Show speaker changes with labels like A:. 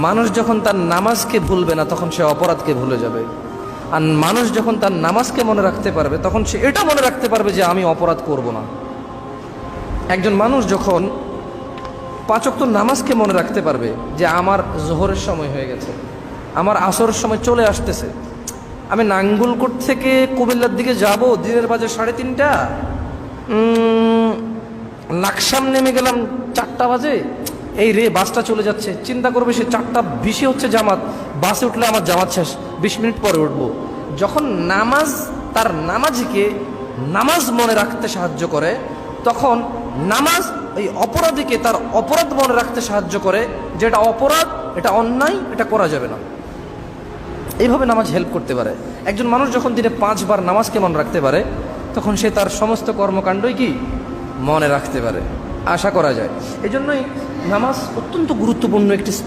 A: মানুষ যখন তার নামাজকে ভুলবে না তখন সে অপরাধকে ভুলে যাবে। আর মানুষ যখন তার নামাজকে মনে রাখতে পারবে তখন সে এটা মনে রাখতে পারবে যে আমি অপরাধ করব না। একজন মানুষ যখন 5 ওয়াক্ত নামাজকে মনে রাখতে পারবে যে আমার জোহরের সময় হয়ে গেছে, আমার আসরের সময় চলে আসতেছে, আমি নাঙ্গুলকোট থেকে কুমিল্লার দিকে যাব, দিনের বাজে 3:30, লাকসাম নেমে গেলাম 4টা বাজে, এই রে বাসটা চলে যাচ্ছে, চিন্তা করবে সে 4:20 হচ্ছে জামাত, বাসে উঠলে আমার জামাত শেষ, 20 মিনিট পরে উঠবো। যখন নামাজ তার নামাজিকে নামাজ মনে রাখতে সাহায্য করে, তখন নামাজ এই অপরাধীকে তার অপরাধ মনে রাখতে সাহায্য করে, যেটা অপরাধ, এটা অন্যায়, এটা করা যাবে না। এইভাবে নামাজ হেল্প করতে পারে। একজন মানুষ যখন দিনে 5 বার নামাজকে মনে রাখতে পারে তখন সে তার সমস্ত কর্মকাণ্ডই কি মনে রাখতে পারে, আশা করা যায়। এজন্যই নামাজ অত্যন্ত গুরুত্বপূর্ণ একটি